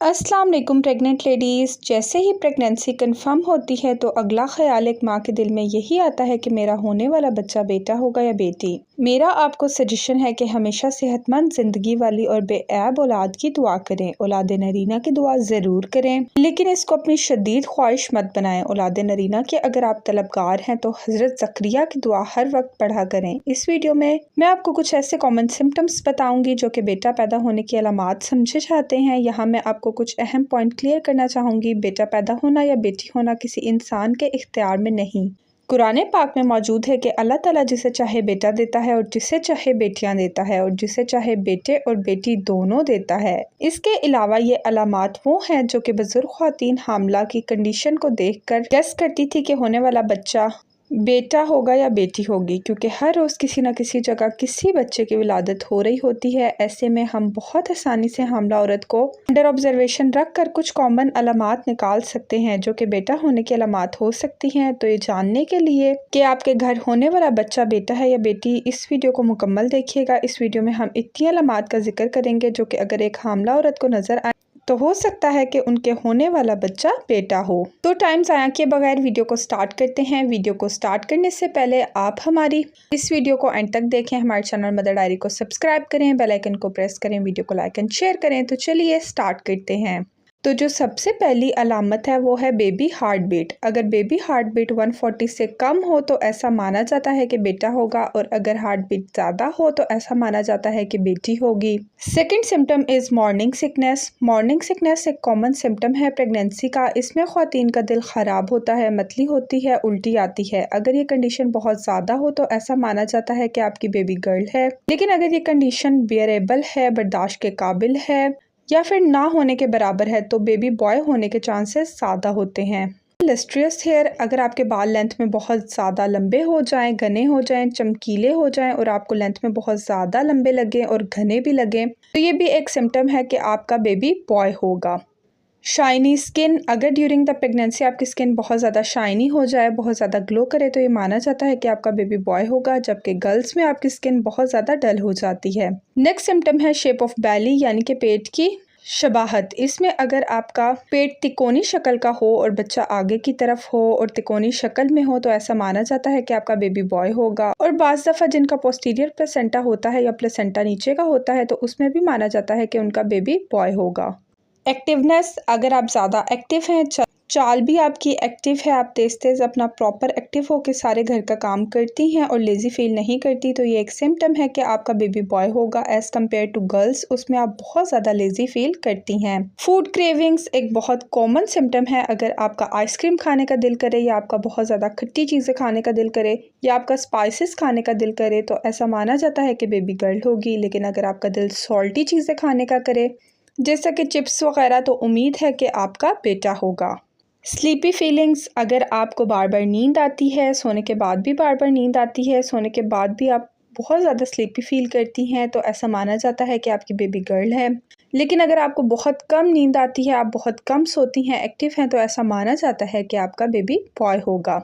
अस्सलाम वालेकुम pregnant ladies. जैसे ही प्रेगनेंसी कंफर्म होती है तो अगला ख्याल एक माँ के दिल में यही आता है कि मेरा होने वाला बच्चा बेटा होगा या बेटी। मेरा आपको सजेशन है कि हमेशा सेहतमंद ज़िंदगी वाली और बेऐब औलाद की दुआ करें। औलाद नरीना की दुआ ज़रूर करें, लेकिन इसको अपनी शदीद ख्वाहिश मत बनाएं। औलाद नरीना के अगर आप तलबगार हैं तो हज़रत ज़करिया की दुआ हर वक्त पढ़ा करें। इस वीडियो में मैं आपको कुछ ऐसे कॉमन सिम्टम्स बताऊंगी जो कि बेटा पैदा होने की अलामात समझे जाते हैं। यहाँ मैं आपको कुछ अहम पॉइंट क्लियर करना चाहूँगी। बेटा पैदा होना या बेटी होना किसी इंसान के इख्तियार में नहीं, कुरान पाक में मौजूद है कि अल्लाह ताला जिसे चाहे बेटा देता है और जिसे चाहे बेटियां देता है और जिसे चाहे बेटे और बेटी दोनों देता है। इसके अलावा ये अलामात वो हैं जो कि बुजुर्ग ख्वातीन हामला की कंडीशन को देखकर गेस करती थी कि होने वाला बच्चा बेटा होगा या बेटी होगी, क्योंकि हर रोज़ किसी न किसी जगह किसी बच्चे की विलादत हो रही होती है। ऐसे में हम बहुत आसानी से हामला औरत को अंडर ऑब्जर्वेशन रख कर कुछ कॉमन अलामात निकाल सकते हैं जो कि बेटा होने की अलामात हो सकती हैं। तो ये जानने के लिए कि आपके घर होने वाला बच्चा बेटा है या बेटी, इस वीडियो को मुकम्मल देखिएगा। इस वीडियो में हम इतनी अलामात का जिक्र करेंगे जो कि अगर एक हामला औरत को नजर आए तो हो सकता है कि उनके होने वाला बच्चा बेटा हो। तो टाइम ज़ाया किए बगैर वीडियो को स्टार्ट करते हैं। वीडियो को स्टार्ट करने से पहले आप हमारी इस वीडियो को एंड तक देखें, हमारे चैनल मदर डायरी को सब्सक्राइब करें, बेल आइकन को प्रेस करें, वीडियो को लाइक एंड शेयर करें। तो चलिए स्टार्ट करते हैं। तो जो सबसे पहली अलामत है वो है बेबी हार्ट बीट। अगर बेबी हार्ट बीट 140 से कम हो तो ऐसा माना जाता है कि बेटा होगा, और अगर हार्ट बीट ज़्यादा हो तो ऐसा माना जाता है कि बेटी होगी। Second symptom is morning sickness. Morning sickness एक कॉमन सिम्टम है प्रेगनेंसी का। इसमें ख्वातीन का दिल ख़राब होता है, मतली होती है, उल्टी आती है। अगर ये कंडीशन बहुत ज़्यादा हो तो ऐसा माना जाता है कि आपकी बेबी गर्ल है, लेकिन अगर ये कंडीशन बियरेबल है, बर्दाश्त के काबिल है या फिर ना होने के बराबर है तो बेबी बॉय होने के चांसेस ज़्यादा होते हैं। लस्ट्रियस हेयर, अगर आपके बाल लेंथ में बहुत ज़्यादा लंबे हो जाएं, घने हो जाएं, चमकीले हो जाएं और आपको लेंथ में बहुत ज़्यादा लंबे लगें और घने भी लगें तो ये भी एक सिम्टम है कि आपका बेबी बॉय होगा। शाइनी स्किन, अगर ड्यूरिंग द प्रेगनेंसी आपकी स्किन बहुत ज़्यादा शाइनी हो जाए, बहुत ज़्यादा ग्लो करे तो ये माना जाता है कि आपका बेबी बॉय होगा, जबकि गर्ल्स में आपकी स्किन बहुत ज़्यादा डल हो जाती है। नेक्स्ट सिम्टम है शेप ऑफ बैली, यानी कि पेट की शबाहत। इसमें अगर आपका पेट तिकोनी शक्ल का हो और बच्चा आगे की तरफ हो और तिकोनी शक्ल में हो तो ऐसा माना जाता है कि आपका बेबी बॉय होगा। और बाज़ दफ़ा जिनका पोस्टीरियर प्लेसेंटा होता है या प्लेसेंटा नीचे का होता है तो उसमें भी माना जाता है कि उनका बेबी बॉय होगा। एक्टिवनेस, अगर आप ज़्यादा एक्टिव हैं, चाल भी आपकी एक्टिव है, आप तेज़ तेज़ अपना प्रॉपर एक्टिव हो के सारे घर का काम करती हैं और लेज़ी फील नहीं करती तो ये एक सिम्टम है कि आपका बेबी बॉय होगा। एज़ कम्पेयर टू गर्ल्स उसमें आप बहुत ज़्यादा लेज़ी फील करती हैं। फूड क्रेविंग्स एक बहुत कॉमन सिम्टम है। अगर आपका आइसक्रीम खाने का दिल करे या आपका बहुत ज़्यादा खट्टी चीज़ें खाने का दिल करे या आपका स्पाइसेस खाने का दिल करे तो ऐसा माना जाता है कि बेबी गर्ल होगी। लेकिन अगर आपका दिल सॉल्टी चीज़ें खाने का करे जैसा कि चिप्स वगैरह तो उम्मीद है कि आपका बेटा होगा। स्लीपी फीलिंग्स, अगर आपको बार बार नींद आती है, सोने के बाद भी बार बार नींद आती है, सोने के बाद भी आप बहुत ज़्यादा स्लीपी फील करती हैं तो ऐसा माना जाता है कि आपकी बेबी गर्ल है। लेकिन अगर आपको बहुत कम नींद आती है, आप बहुत कम सोती हैं, एक्टिव हैं तो ऐसा माना जाता है कि आपका बेबी बॉय होगा।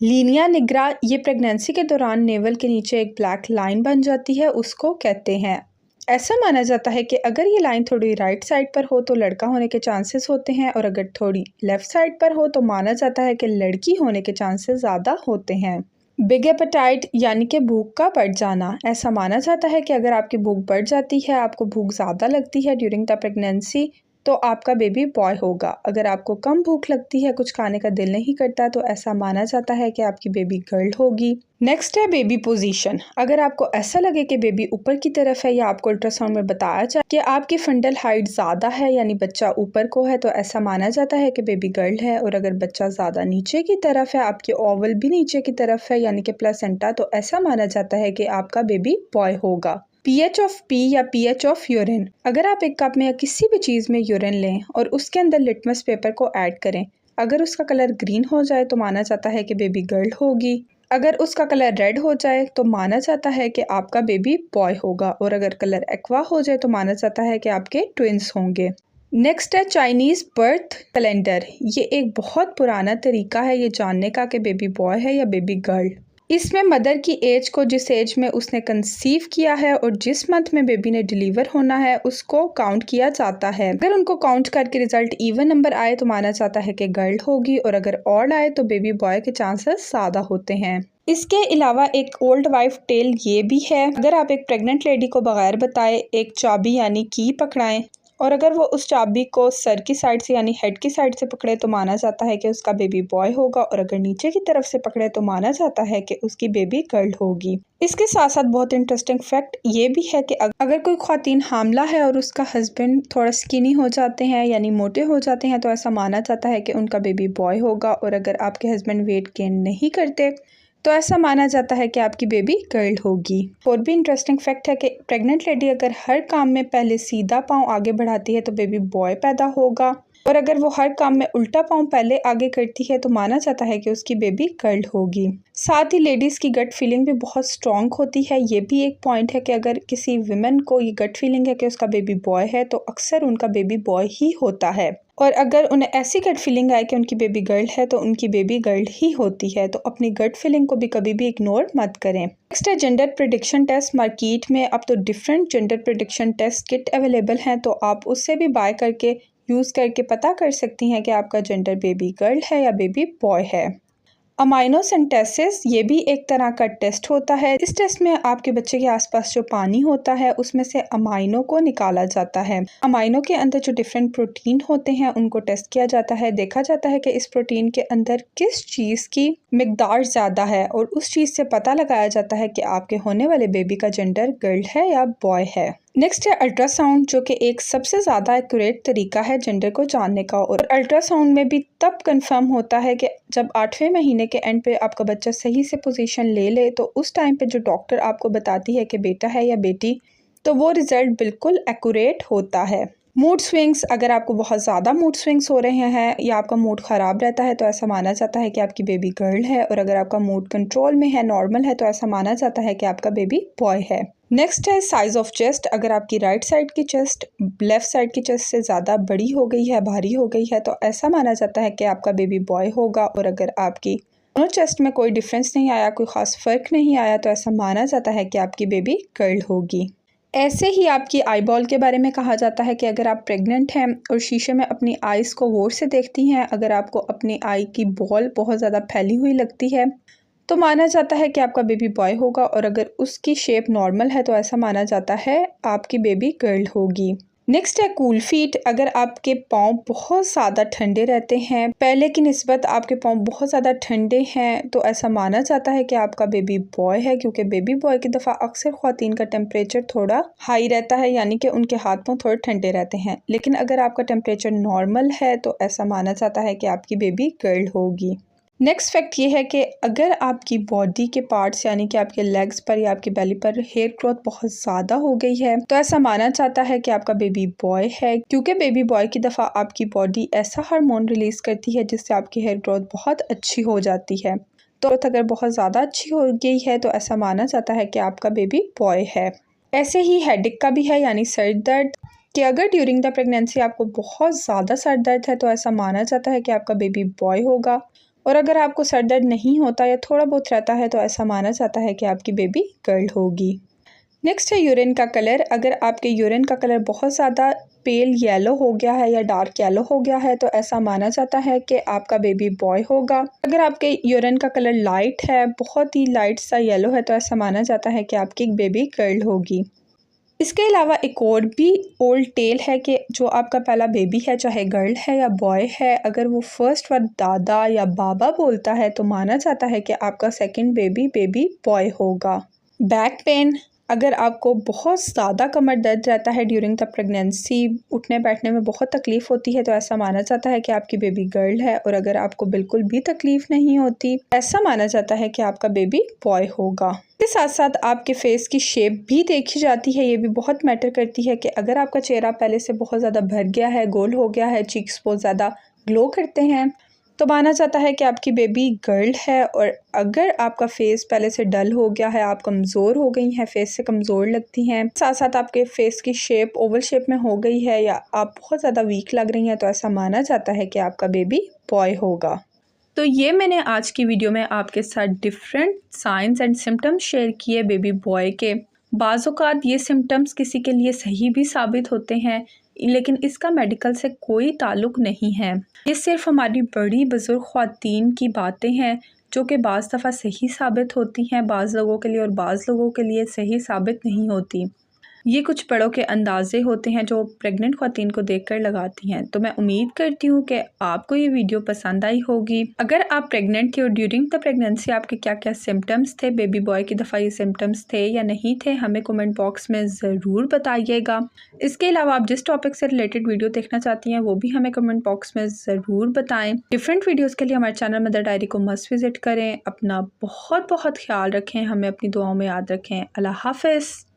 लीनिया निग्रा, ये प्रेगनेंसी के दौरान नेवल के नीचे एक ब्लैक लाइन बन जाती है, उसको कहते हैं। ऐसा माना जाता है कि अगर ये लाइन थोड़ी राइट साइड पर हो तो लड़का होने के चांसेस होते हैं, और अगर थोड़ी लेफ़्ट साइड पर हो तो माना जाता है कि लड़की होने के चांसेस ज़्यादा होते हैं। बिग एपेटाइट, यानी कि भूख का बढ़ जाना, ऐसा माना जाता है कि अगर आपकी भूख बढ़ जाती है, आपको भूख ज़्यादा लगती है ड्यूरिंग द प्रेगनेंसी तो आपका बेबी बॉय होगा। अगर आपको कम भूख लगती है, कुछ खाने का दिल नहीं करता तो ऐसा माना जाता है कि आपकी बेबी गर्ल होगी। नेक्स्ट है बेबी पोजीशन। अगर आपको ऐसा लगे कि बेबी ऊपर की तरफ है या आपको अल्ट्रासाउंड में बताया जाए कि आपकी फंडल हाइट ज़्यादा है यानी बच्चा ऊपर को है तो ऐसा माना जाता है कि बेबी गर्ल है। और अगर बच्चा ज़्यादा नीचे की तरफ है, आपकी ओवल भी नीचे की तरफ है यानी कि प्लेसेंटा, तो ऐसा माना जाता है कि आपका बेबी बॉय होगा। पीएच ऑफ पी या पीएच ऑफ यूरिन, अगर आप एक कप में या किसी भी चीज़ में यूरिन लें और उसके अंदर लिटमस पेपर को ऐड करें, अगर उसका कलर ग्रीन हो जाए तो माना जाता है कि बेबी गर्ल होगी। अगर उसका कलर रेड हो जाए तो माना जाता है कि आपका बेबी बॉय होगा, और अगर कलर एक्वा हो जाए तो माना जाता है कि आपके ट्विंस होंगे। नेक्स्ट है चाइनीज़ बर्थ कैलेंडर। ये एक बहुत पुराना तरीका है ये जानने का कि बेबी बॉय है या बेबी गर्ल। इसमें मदर की एज को, जिस एज में उसने कंसीव किया है और जिस मंथ में बेबी ने डिलीवर होना है, उसको काउंट किया जाता है। अगर उनको काउंट करके रिजल्ट इवन नंबर आए तो माना जाता है कि गर्ल होगी, और अगर ऑड आए तो बेबी बॉय के चांसेस ज़्यादा होते हैं। इसके अलावा एक ओल्ड वाइफ टेल ये भी है, अगर आप एक प्रेग्नेंट लेडी को बगैर बताए एक चाबी यानी की पकड़ाएं, और अगर वो उस चाबी को सर की साइड से यानी हेड की साइड से पकड़े तो माना जाता है कि उसका बेबी बॉय होगा, और अगर नीचे की तरफ से पकड़े तो माना जाता है कि उसकी बेबी गर्ल होगी। इसके साथ साथ बहुत इंटरेस्टिंग फैक्ट ये भी है कि अगर कोई ख्वातीन हामला है और उसका हस्बैंड थोड़ा स्किनी हो जाते हैं यानी मोटे हो जाते हैं तो ऐसा माना जाता है कि उनका बेबी बॉय होगा, और अगर आपके हस्बैंड वेट गेन नहीं करते तो ऐसा माना जाता है कि आपकी बेबी गर्ल होगी। और भी इंटरेस्टिंग फैक्ट है कि प्रेग्नेंट लेडी अगर हर काम में पहले सीधा पाँव आगे बढ़ाती है तो बेबी बॉय पैदा होगा, और अगर वो हर काम में उल्टा पाँव पहले आगे करती है तो माना जाता है कि उसकी बेबी गर्ल होगी। साथ ही लेडीज़ की गट फीलिंग भी बहुत स्ट्रॉन्ग होती है। ये भी एक पॉइंट है कि अगर किसी विमेन को ये गट फीलिंग है कि उसका बेबी बॉय है तो अक्सर उनका बेबी बॉय ही होता है, और अगर उन्हें ऐसी गट फीलिंग आए कि उनकी बेबी गर्ल है तो उनकी बेबी गर्ल ही होती है। तो अपनी गट फीलिंग को भी कभी भी इग्नोर मत करें। नेक्स्ट है जेंडर प्रेडिक्शन टेस्ट। मार्केट में अब तो different gender prediction test kit available हैं, तो आप उससे भी बाय करके यूज़ करके पता कर सकती हैं कि आपका जेंडर बेबी गर्ल है या बेबी बॉय है। अमाइनोसेंटेसिस ये भी एक तरह का टेस्ट होता है। इस टेस्ट में आपके बच्चे के आसपास जो पानी होता है उसमें से अमाइनो को निकाला जाता है। अमाइनो के अंदर जो डिफरेंट प्रोटीन होते हैं उनको टेस्ट किया जाता है। देखा जाता है कि इस प्रोटीन के अंदर किस चीज़ की मिकदार ज़्यादा है, और उस चीज़ से पता लगाया जाता है कि आपके होने वाले बेबी का जेंडर गर्ल है या बॉय है। नेक्स्ट है अल्ट्रासाउंड, जो कि एक सबसे ज़्यादा एक्यूरेट तरीका है जेंडर को जानने का, और अल्ट्रासाउंड में भी तब कंफर्म होता है कि जब 8वें महीने के एंड पे आपका बच्चा सही से पोजीशन ले ले, तो उस टाइम पे जो डॉक्टर आपको बताती है कि बेटा है या बेटी, तो वो रिज़ल्ट बिल्कुल एक्यूरेट होता है। मूड स्विंग्स, अगर आपको बहुत ज़्यादा मूड स्विंग्स हो रहे हैं या आपका मूड ख़राब रहता है तो ऐसा माना जाता है कि आपकी बेबी गर्ल है, और अगर आपका मूड कंट्रोल में है, नॉर्मल है, तो ऐसा माना जाता है कि आपका बेबी बॉय है। नेक्स्ट है साइज़ ऑफ चेस्ट। अगर आपकी राइट साइड की चेस्ट लेफ़्ट साइड की चेस्ट से ज़्यादा बड़ी हो गई है, भारी हो गई है, तो ऐसा माना जाता है कि आपका बेबी बॉय होगा, और अगर आपकी दोनों चेस्ट में कोई डिफरेंस नहीं आया, कोई ख़ास फ़र्क नहीं आया, तो ऐसा माना जाता है कि आपकी बेबी गर्ल होगी। ऐसे ही आपकी आई बॉल के बारे में कहा जाता है कि अगर आप प्रेग्नेंट हैं और शीशे में अपनी आइज़ को गौर से देखती हैं, अगर आपको अपनी आई की बॉल बहुत ज़्यादा फैली हुई लगती है तो माना जाता है कि आपका बेबी बॉय होगा, और अगर उसकी शेप नॉर्मल है तो ऐसा माना जाता है आपकी बेबी गर्ल होगी। नेक्स्ट है कूल फीट। अगर आपके पाँव बहुत ज़्यादा ठंडे रहते हैं, पहले की निस्बत आपके पाँव बहुत ज़्यादा ठंडे हैं, तो ऐसा माना जाता है कि आपका बेबी बॉय है, क्योंकि बेबी बॉय की दफ़ा अक्सर ख़वातीन का टेम्परेचर थोड़ा हाई रहता है, यानी कि उनके हाथ पाँव थोड़े ठंडे रहते हैं। लेकिन अगर आपका टेम्परेचर नॉर्मल है तो ऐसा माना जाता है कि आपकी बेबी गर्ल होगी। नेक्स्ट फैक्ट ये है कि अगर आपकी बॉडी के पार्ट्स यानी कि आपके लेग्स पर या आपकी बेली पर हेयर ग्रोथ बहुत ज़्यादा हो गई है तो ऐसा माना जाता है कि आपका बेबी बॉय है, क्योंकि बेबी बॉय की दफ़ा आपकी बॉडी ऐसा हार्मोन रिलीज़ करती है जिससे आपकी हेयर ग्रोथ बहुत अच्छी हो जाती है। तो अगर बहुत ज़्यादा अच्छी हो गई है तो ऐसा माना जाता है कि आपका बेबी बॉय है। ऐसे ही हेडेक का भी है, यानी सर दर्द, कि अगर ड्यूरिंग द प्रेगनेंसी आपको बहुत ज़्यादा सर दर्द है तो ऐसा माना जाता है कि आपका बेबी बॉय होगा, और अगर आपको सर दर्द नहीं होता या थोड़ा बहुत रहता है तो ऐसा माना जाता है कि आपकी बेबी गर्ल होगी। नेक्स्ट है यूरिन का कलर। अगर आपके यूरिन का कलर बहुत ज़्यादा पेल येलो हो गया है या डार्क येलो हो गया है तो ऐसा माना जाता है कि आपका बेबी बॉय होगा। अगर आपके यूरिन का कलर लाइट है, बहुत ही लाइट सा येलो है, तो ऐसा माना जाता है कि आपकी बेबी गर्ल होगी। इसके अलावा एक और भी ओल्ड टेल है कि जो आपका पहला बेबी है, चाहे गर्ल है या बॉय है, अगर वो फर्स्ट वर्ड दादा या बाबा बोलता है तो माना जाता है कि आपका सेकंड बेबी बॉय होगा। बैक पेन, अगर आपको बहुत ज़्यादा कमर दर्द रहता है ड्यूरिंग द प्रेगनेंसी, उठने बैठने में बहुत तकलीफ़ होती है, तो ऐसा माना जाता है कि आपकी बेबी गर्ल है, और अगर आपको बिल्कुल भी तकलीफ़ नहीं होती ऐसा माना जाता है कि आपका बेबी बॉय होगा। इसके साथ साथ आपके फेस की शेप भी देखी जाती है, ये भी बहुत मैटर करती है कि अगर आपका चेहरा पहले से बहुत ज़्यादा भर गया है, गोल हो गया है, चीक्स बहुत ज़्यादा ग्लो करते हैं, तो माना जाता है कि आपकी बेबी गर्ल है। और अगर आपका फेस पहले से डल हो गया है, आप कमज़ोर हो गई हैं, फेस से कमज़ोर लगती हैं, साथ साथ आपके फेस की शेप ओवल शेप में हो गई है, या आप बहुत ज़्यादा वीक लग रही हैं, तो ऐसा माना जाता है कि आपका बेबी बॉय होगा। तो ये मैंने आज की वीडियो में आपके साथ different science and symptoms share किए बेबी बॉय के। बाज़ औक़ात ये सिम्टम्स किसी के लिए सही भी साबित होते हैं, लेकिन इसका मेडिकल से कोई ताल्लुक़ नहीं है। ये सिर्फ हमारी बड़ी बुज़ुर्ग ख़वातीन की बातें हैं जो कि बाज़ दफ़ा सही साबित होती हैं बाज़ लोगों के लिए, और बाज़ लोगों के लिए सही साबित नहीं होती। ये कुछ बड़ों के अंदाज़े होते हैं जो प्रेग्नेंट ख़वातीन को देखकर लगाती हैं। तो मैं उम्मीद करती हूँ कि आपको ये वीडियो पसंद आई होगी। अगर आप प्रेग्नेंट थे और ड्यूरिंग द प्रेगनेंसी आपके क्या क्या सिम्टम्स थे, बेबी बॉय की दफ़ा ये सिम्टम्स थे या नहीं थे, हमें कमेंट बॉक्स में ज़रूर बताइएगा। इसके अलावा आप जिस टॉपिक से रिलेटेड वीडियो देखना चाहती हैं वो भी हमें कमेंट बॉक्स में ज़रूर बताएँ। डिफरेंट वीडियोज़ के लिए हमारे चैनल मदर डायरी को मस्ट विज़िट करें। अपना बहुत बहुत ख्याल रखें, हमें अपनी दुआओं में याद रखें। अल्लाह हाफ़िज़।